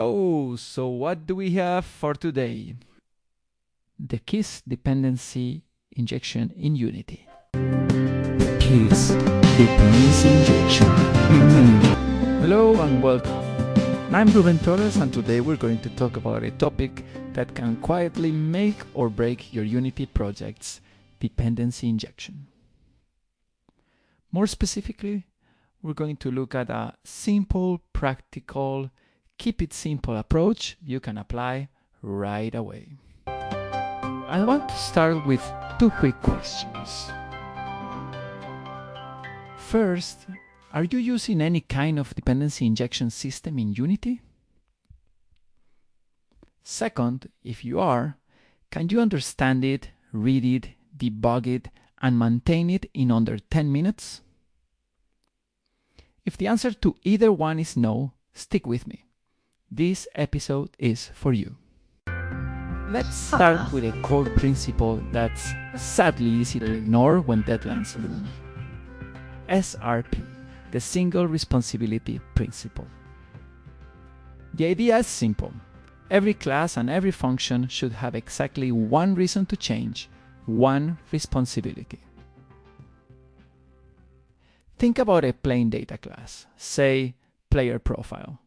Oh, so what do we have for today? The KISS dependency injection in Unity. KISS dependency injection. Hello and welcome. I'm Ruben Torres, and today we're going to talk about a topic that can quietly make or break your Unity project's dependency injection. More specifically, we're going to look at a simple, practical, keep it simple approach you can apply right away. I want to start with two quick questions. First, are you using any kind of dependency injection system in Unity? Second, if you are, can you understand it, read it, debug it, and maintain it in under 10 minutes? If the answer to either one is no, stick with me. This episode is for you. Let's start with a core principle that's sadly easy to ignore when deadlines loom. SRP, the Single Responsibility Principle. The idea is simple. Every class and every function should have exactly one reason to change, one responsibility. Think about a plain data class, say player profile.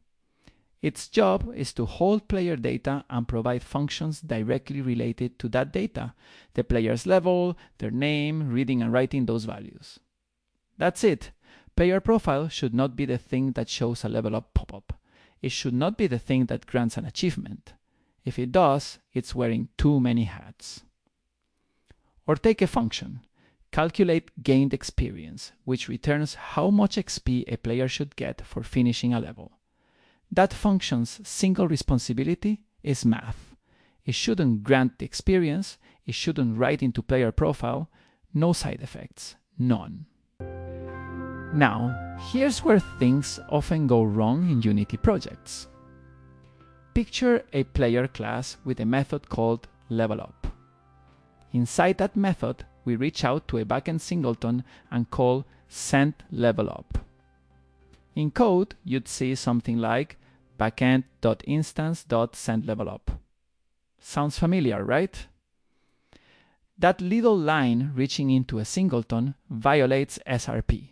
Its job is to hold player data and provide functions directly related to that data, the player's level, their name, reading and writing those values. That's it. Player profile should not be the thing that shows a level up pop-up. It should not be the thing that grants an achievement. If it does, it's wearing too many hats. Or take a function. Calculate gained experience, which returns how much XP a player should get for finishing a level. That function's single responsibility is math. It shouldn't grant the experience, it shouldn't write into player profile, no side effects, none. Now, here's where things often go wrong in Unity projects. Picture a player class with a method called levelUp. Inside that method, we reach out to a backend singleton and call sendLevelUp. In code, you'd see something like backend.instance.sendLevelUp. Sounds familiar, right? That little line reaching into a singleton violates SRP.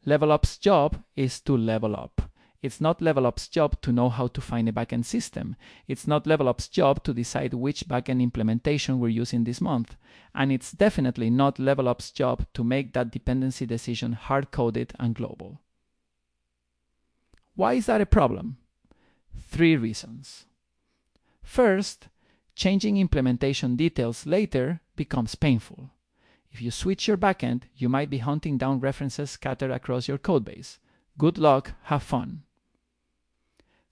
LevelUp's job is to level up. It's not LevelUp's job to know how to find a backend system. It's not LevelUp's job to decide which backend implementation we're using this month. And it's definitely not LevelUp's job to make that dependency decision hard-coded and global. Why is that a problem? 3 reasons. First, changing implementation details later becomes painful. If you switch your backend, you might be hunting down references scattered across your codebase. Good luck, have fun.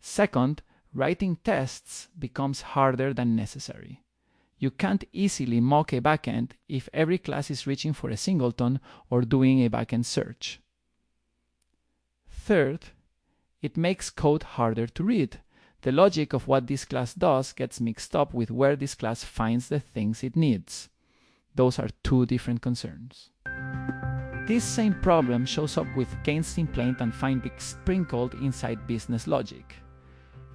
Second, writing tests becomes harder than necessary. You can't easily mock a backend if every class is reaching for a singleton or doing a backend search. Third, it makes code harder to read. The logic of what this class does gets mixed up with where this class finds the things it needs. Those are 2 different concerns. This same problem shows up with gains in plain and FindBig sprinkled inside business logic.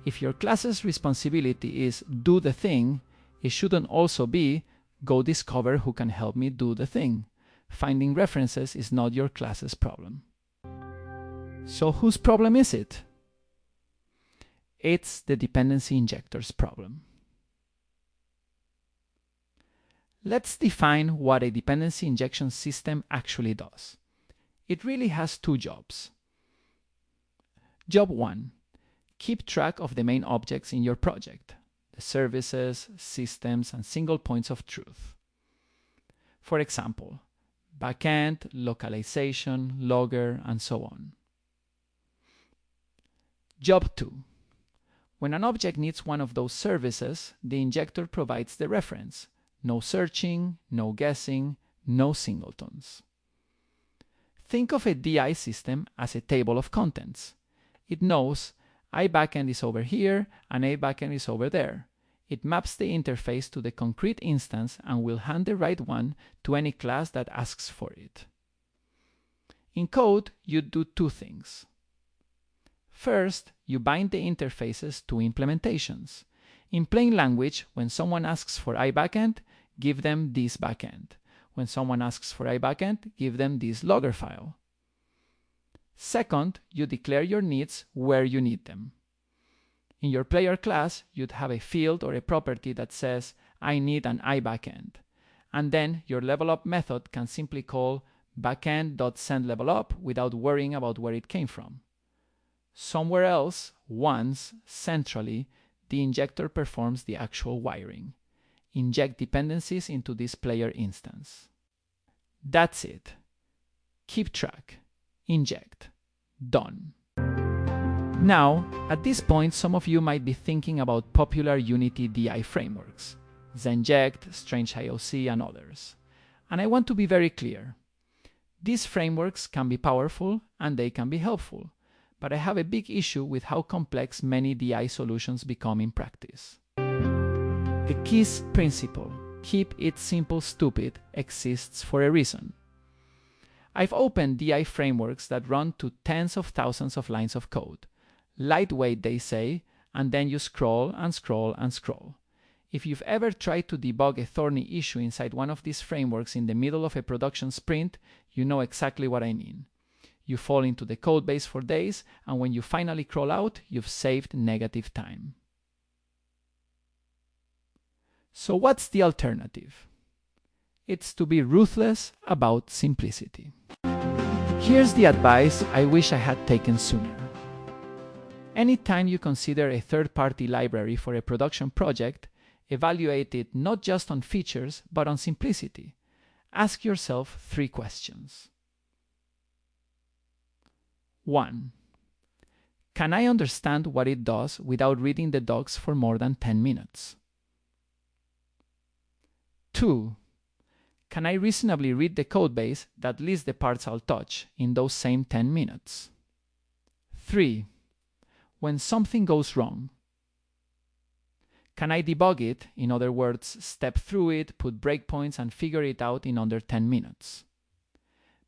If your class's responsibility is do the thing, it shouldn't also be go discover who can help me do the thing. Finding references is not your class's problem. So whose problem is it? It's the dependency injector's problem. Let's define what a dependency injection system actually does. It really has 2 jobs. Job 1. Keep track of the main objects in your project, the services, systems, and single points of truth. For example, backend, localization, logger, and so on. Job 2. When an object needs one of those services, the injector provides the reference. No searching, no guessing, no singletons. Think of a DI system as a table of contents. It knows iBackend is over here and iBackend is over there. It maps the interface to the concrete instance and will hand the right one to any class that asks for it. In code, you do 2 things. First, you bind the interfaces to implementations. In plain language, when someone asks for iBackend, give them this backend. When someone asks for iBackend, give them this logger file. Second, you declare your needs where you need them. In your player class, you'd have a field or a property that says, I need an iBackend. And then your levelup method can simply call backend.sendLevelUp without worrying about where it came from. Somewhere else, once, centrally, the injector performs the actual wiring. Inject dependencies into this player instance. That's it. Keep track. Inject. Done. Now, at this point, some of you might be thinking about popular Unity DI frameworks, Zenject, StrangeIOC, and others. And I want to be very clear. These frameworks can be powerful and they can be helpful, but I have a big issue with how complex many DI solutions become in practice. The KISS principle, keep it simple stupid, exists for a reason. I've opened DI frameworks that run to tens of thousands of lines of code. Lightweight, they say, and then you scroll and scroll and scroll. If you've ever tried to debug a thorny issue inside one of these frameworks in the middle of a production sprint, you know exactly what I mean. You fall into the codebase for days, and when you finally crawl out, you've saved negative time. So what's the alternative? It's to be ruthless about simplicity. Here's the advice I wish I had taken sooner. Anytime you consider a third-party library for a production project, evaluate it not just on features, but on simplicity. Ask yourself 3 questions. 1. Can I understand what it does without reading the docs for more than 10 minutes? 2. Can I reasonably read the codebase that lists the parts I'll touch in those same 10 minutes? 3. When something goes wrong, can I debug it, in other words, step through it, put breakpoints, and figure it out in under 10 minutes?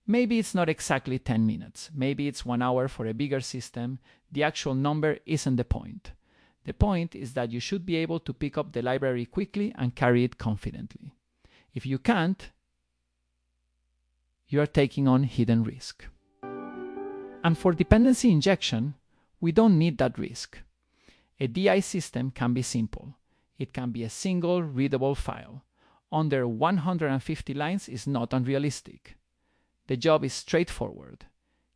Maybe it's not exactly 10 minutes. Maybe it's 1 hour for a bigger system. The actual number isn't the point. The point is that you should be able to pick up the library quickly and carry it confidently. If you can't, you are taking on hidden risk. And for dependency injection, we don't need that risk. A DI system can be simple. It can be a single readable file. Under 150 lines is not unrealistic. The job is straightforward.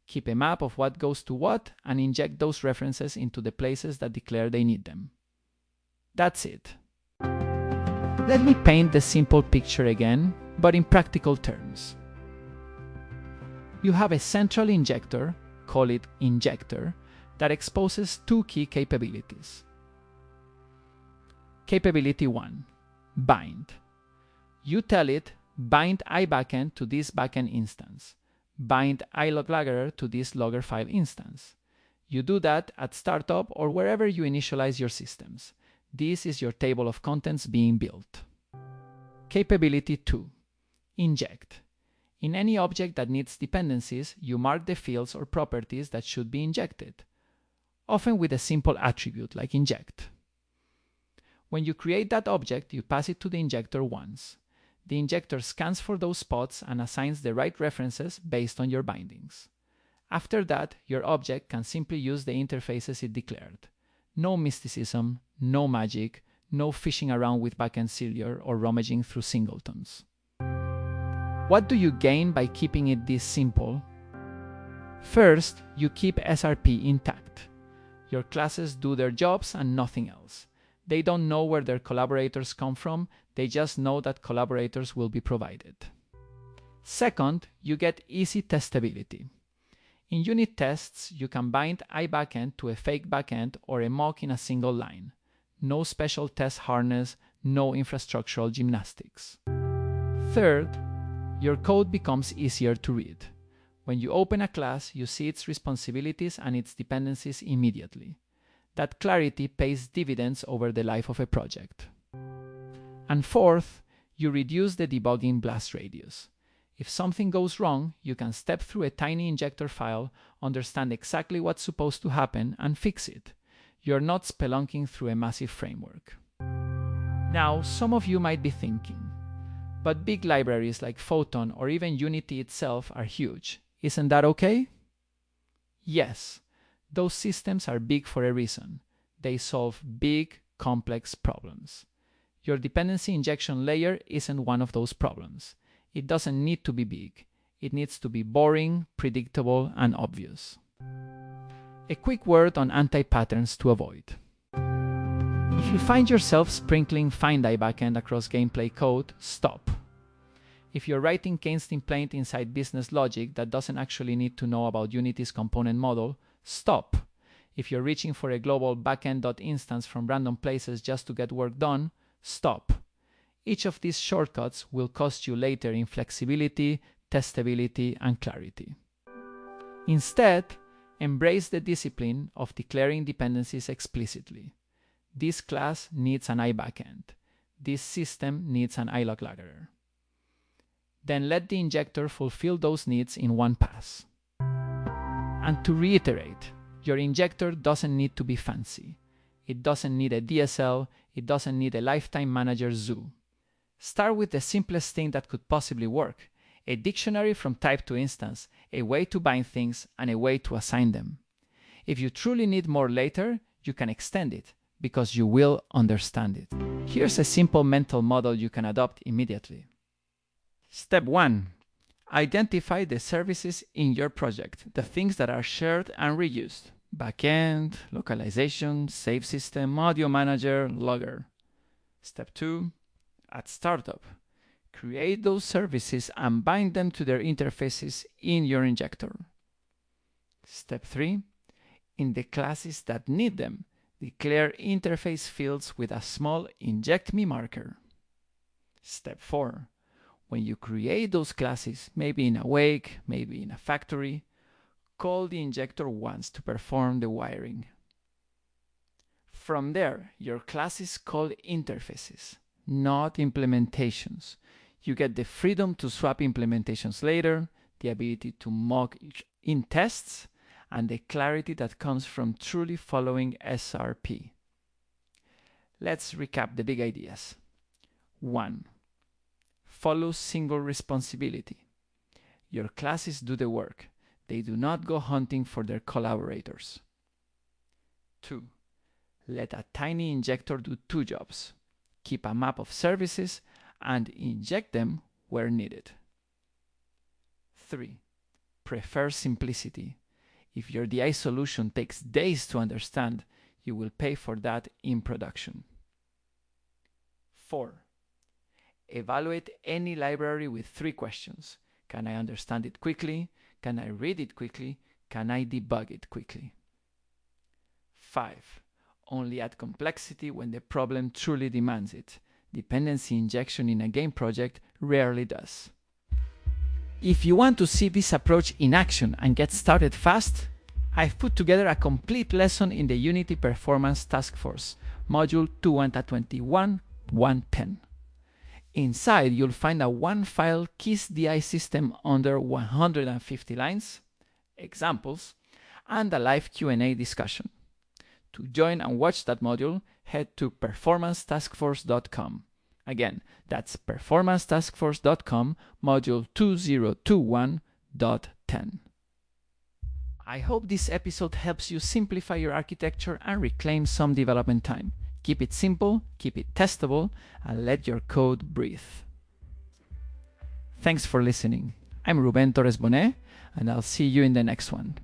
Keep a map of what goes to what and inject those references into the places that declare they need them. That's it. Let me paint the simple picture again, but in practical terms. You have a central injector, call it injector, that exposes 2 key capabilities. Capability 1, bind. You tell it, bind iBackend to this backend instance. Bind iLogLogger to this logger file instance. You do that at startup or wherever you initialize your systems. This is your table of contents being built. Capability 2, inject. In any object that needs dependencies, you mark the fields or properties that should be injected, often with a simple attribute like inject. When you create that object, you pass it to the injector once. The injector scans for those spots and assigns the right references based on your bindings. After that, your object can simply use the interfaces it declared. No mysticism, no magic, no fishing around with backend serial or rummaging through singletons. What do you gain by keeping it this simple? First, you keep SRP intact. Your classes do their jobs and nothing else. They don't know where their collaborators come from, they just know that collaborators will be provided. Second, you get easy testability. In unit tests, you can bind iBackend to a fake backend or a mock in a single line. No special test harness, no infrastructural gymnastics. Third, your code becomes easier to read. When you open a class, you see its responsibilities and its dependencies immediately. That clarity pays dividends over the life of a project. And fourth, you reduce the debugging blast radius. If something goes wrong, you can step through a tiny injector file, understand exactly what's supposed to happen, and fix it. You're not spelunking through a massive framework. Now, some of you might be thinking, but big libraries like Photon or even Unity itself are huge. Isn't that okay? Yes, those systems are big for a reason. They solve big, complex problems. Your dependency injection layer isn't one of those problems. It doesn't need to be big. It needs to be boring, predictable, and obvious. A quick word on anti-patterns to avoid. If you find yourself sprinkling FindObjectOfType backend across gameplay code, stop. If you're writing Keynes-plaint inside business logic that doesn't actually need to know about Unity's component model, stop. If you're reaching for a global backend.instance from random places just to get work done, stop. Each of these shortcuts will cost you later in flexibility, testability, and clarity. Instead, embrace the discipline of declaring dependencies explicitly. This class needs an iBackend. This system needs an iLogLoggerer. Then let the injector fulfill those needs in one pass. And to reiterate, your injector doesn't need to be fancy. It doesn't need a DSL, it doesn't need a lifetime manager zoo. Start with the simplest thing that could possibly work, a dictionary from type to instance, a way to bind things, and a way to assign them. If you truly need more later, you can extend it, because you will understand it. Here's a simple mental model you can adopt immediately. Step 1. Identify the services in your project, the things that are shared and reused. Backend, localization, save system, audio manager, logger. Step 2. At startup, create those services and bind them to their interfaces in your injector. Step 3. In the classes that need them, declare interface fields with a small inject me marker. Step 4. When you create those classes, maybe in a wake, maybe in a factory, call the injector once to perform the wiring. From there, your classes call interfaces, not implementations. You get the freedom to swap implementations later, the ability to mock in tests, and the clarity that comes from truly following SRP. Let's recap the big ideas. 1. Follow single responsibility. Your classes do the work. They do not go hunting for their collaborators. 2. Let a tiny injector do 2 jobs. Keep a map of services and inject them where needed. 3. Prefer simplicity. If your DI solution takes days to understand, you will pay for that in production. 4. Evaluate any library with 3 questions. Can I understand it quickly? Can I read it quickly? Can I debug it quickly? 5. Only add complexity when the problem truly demands it. Dependency injection in a game project rarely does. If you want to see this approach in action and get started fast, I've put together a complete lesson in the Unity Performance Task Force, Module 221.110. Inside, you'll find a one-file KISS DI system under 150 lines, examples, and a live Q&A discussion. To join and watch that module, head to performancetaskforce.com. Again, that's performancetaskforce.com, module 2021.10. I hope this episode helps you simplify your architecture and reclaim some development time. Keep it simple, keep it testable, and let your code breathe. Thanks for listening. I'm Ruben Torres Bonet, and I'll see you in the next one.